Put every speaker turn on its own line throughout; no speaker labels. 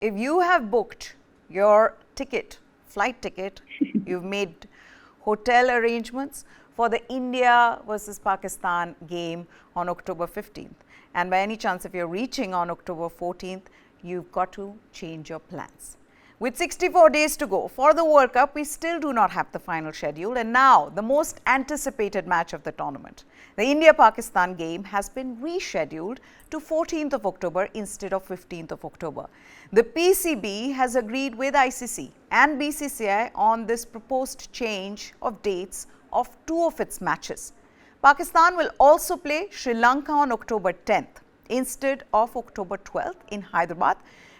if you have booked your ticket, flight ticket, you've made hotel arrangements for the India versus Pakistan game on October 15th. And by any chance, if you're reaching on October 14th, you've got to change your plans. With 64 days to go for the World Cup, we still do not have the final schedule, and now the most anticipated match of the tournament. The India-Pakistan game has been rescheduled to 14th of October instead of 15th of October. The PCB has agreed with ICC and BCCI on this proposed change of dates of two of its matches. Pakistan will also play Sri Lanka on October 10th instead of October 12th in Hyderabad,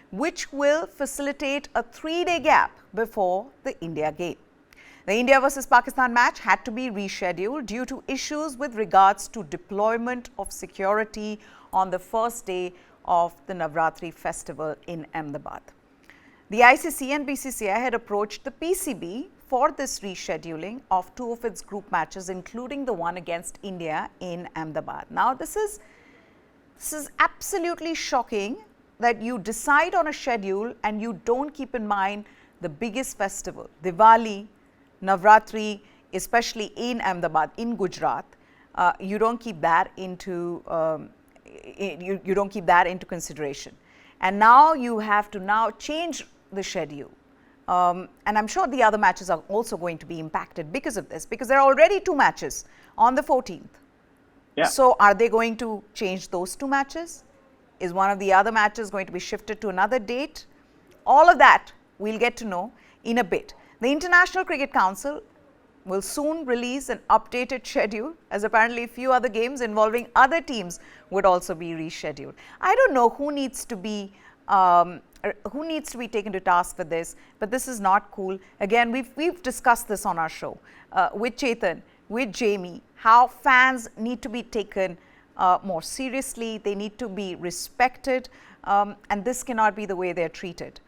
which will facilitate a 3-day gap before the India game. The India versus Pakistan match had to be rescheduled due to issues with regards to deployment of security on the first day of the Navratri festival in Ahmedabad. The ICC and BCCI had approached the PCB for this rescheduling of two of its group matches, including the one against India in Ahmedabad. Now, this is absolutely shocking that you decide on a schedule and you don't keep in mind the biggest festival, Diwali, Navratri, especially in Ahmedabad, in Gujarat. You don't keep that into consideration, and now you have to now change the schedule. And I'm sure the other matches are also going to be impacted because of this, because there are already two matches on the 14th.
Yeah.
So are they going to change those two matches? Is one of the other matches going to be shifted to another date? All of that we'll get to know in a bit. The International Cricket Council will soon release an updated schedule, as apparently a few other games involving other teams would also be rescheduled. I don't know who needs to be taken to task for this, but this is not cool. Again, we've discussed this on our show with Chetan, with Jamie, how fans need to be taken more seriously. They need to be respected, and this cannot be the way they're treated.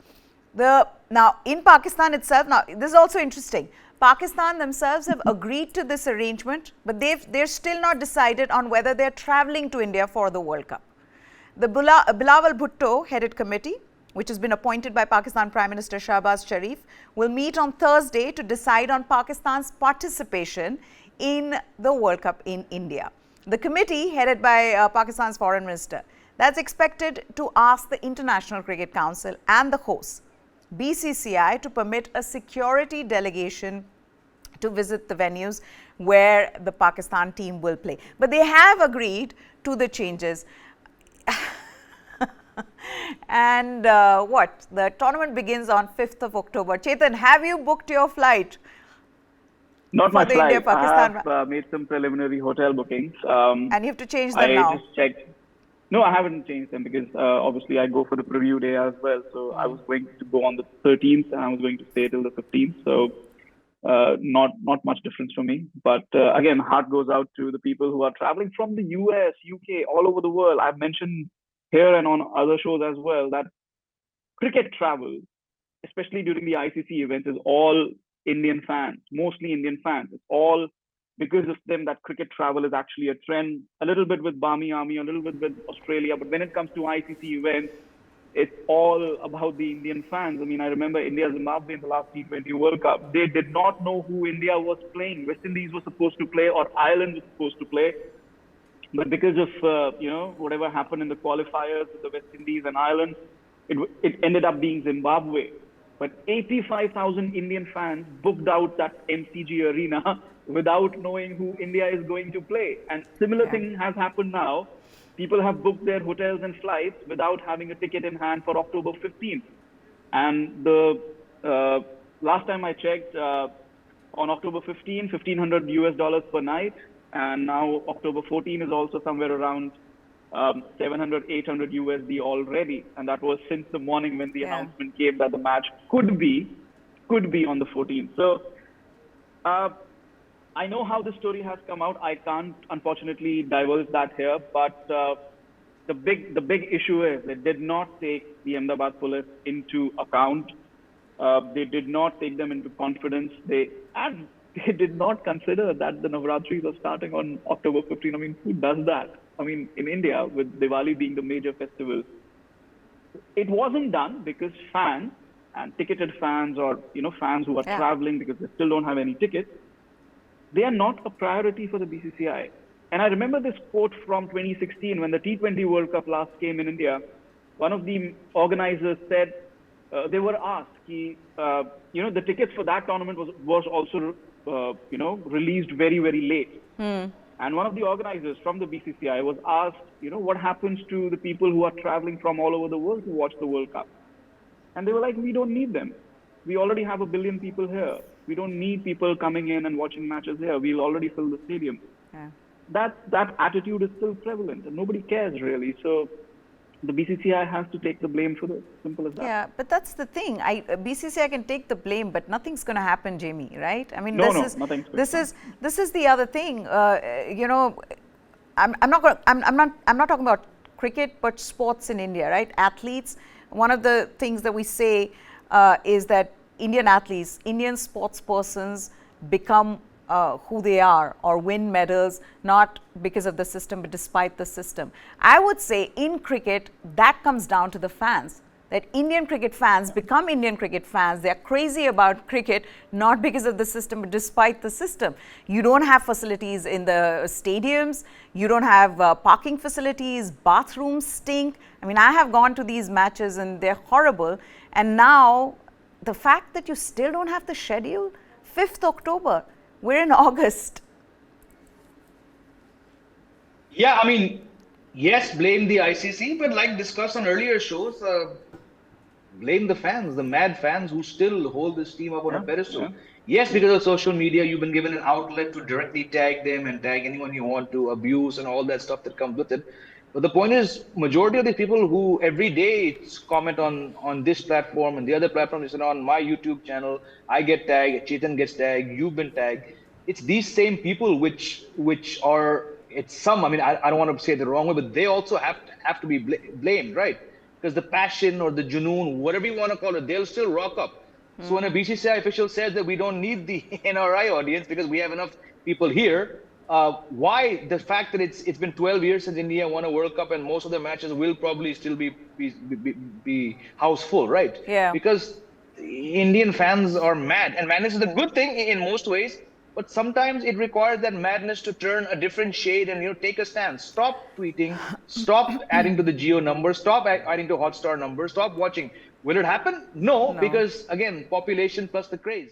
Now, in Pakistan itself, now this is also interesting. Pakistan themselves have agreed to this arrangement, but they're still not decided on whether they're traveling to India for the World Cup. The Bilawal Bhutto headed committee, which has been appointed by Pakistan Prime Minister Shahbaz Sharif, will meet on Thursday to decide on Pakistan's participation in the World Cup in India. The committee, headed by Pakistan's Foreign Minister, that's expected to ask the International Cricket Council and the host, BCCI, to permit a security delegation to visit the venues where the Pakistan team will play. But they have agreed to the changes. And the tournament begins on 5th of October. Chetan, have you booked your flight?
Not
for
my
the
flight.
India-Pakistan
I have made some preliminary hotel bookings.
and you have to change them now.
I just checked. No, I haven't changed them because obviously I go for the preview day as well. So I was going to go on the 13th and I was going to stay till the 15th. So not much difference for me. But again, heart goes out to the people who are traveling from the US, UK, all over the world. I've mentioned here and on other shows as well that cricket travel, especially during the ICC events, is all Indian fans, mostly Indian fans. It's all because of them that cricket travel is actually a trend, a little bit with Barmy Army, a little bit with Australia. But when it comes to ICC events, it's all about the Indian fans. I mean, I remember India-Zimbabwe in the last T20 World Cup. They did not know who India was playing. West Indies was supposed to play or Ireland was supposed to play. But because of, whatever happened in the qualifiers with the West Indies and Ireland, it ended up being Zimbabwe. But 85,000 Indian fans booked out that MCG arena without knowing who India is going to play. And similar thing has happened now. People have booked their hotels and flights without having a ticket in hand for October 15th. And the last time I checked, on October 15, $1,500 US per night. And now October 14 is also somewhere around 700, 800 USD already. And that was since the morning when the announcement came that the match could be on the 14th. So I know how the story has come out. I can't, unfortunately, divulge that here. But the big issue is they did not take the Ahmedabad police into account. They did not take them into confidence. They did not consider that the Navratris are starting on October 15. I mean, who does that? I mean, in India, with Diwali being the major festival, it wasn't done because fans and ticketed fans, or fans who are
Yeah.
traveling because they still don't have any tickets, they are not a priority for the BCCI. And I remember this quote from 2016 when the T20 World Cup last came in India. One of the organizers said, they were asked, the tickets for that tournament was also released very very late. And one of the organizers from the BCCI was asked, what happens to the people who are traveling from all over the world to watch the World Cup? And they were like, we don't need them. We already have 1 billion people here. We don't need people coming in and watching matches here. We'll already fill the stadium.
Yeah.
That attitude is still prevalent, and nobody cares really. So the BCCI has to take the blame for this. Simple as that.
Yeah, but that's the thing. BCCI can take the blame, but nothing's going to happen, Jamie. Right? I mean,
No, nothing's going to happen.
this is the other thing. I'm not talking about cricket, but sports in India, right? Athletes. One of the things that we say is that Indian athletes, Indian sports persons become who they are or win medals not because of the system but despite the system. I would say in cricket that comes down to the fans, that Indian cricket fans become Indian cricket fans. They are crazy about cricket not because of the system but despite the system. You don't have facilities in the stadiums, you don't have parking facilities, bathrooms stink. I mean, I have gone to these matches and they're horrible, and now the fact that you still don't have the schedule, 5th October, we're in August.
Yeah, I mean, yes, blame the ICC, but like discussed on earlier shows, blame the fans, the mad fans who still hold this team up on a pedestal.
Yeah.
Yes, because of social media, you've been given an outlet to directly tag them and tag anyone you want to, abuse and all that stuff that comes with it. But the point is, majority of the people who every day comment on this platform and the other platform, is on my YouTube channel, I get tagged, Chetan gets tagged, you've been tagged. It's these same people which are, it's some, I mean, I don't want to say it the wrong way, but they also have to be blamed, right? Because the passion or the junoon, whatever you want to call it, they'll still rock up. So when a BCCI official says that we don't need the NRI audience because we have enough people here, why the fact that it's been 12 years since India won a World Cup and most of the matches will probably still be house full, right?
Yeah.
Because Indian fans are mad, and madness is a good thing in most ways. But sometimes it requires that madness to turn a different shade and take a stand. Stop tweeting. Stop adding to the Geo numbers. Stop adding to Hotstar numbers. Stop watching. Will it happen? No,
No.
because again, population plus the craze.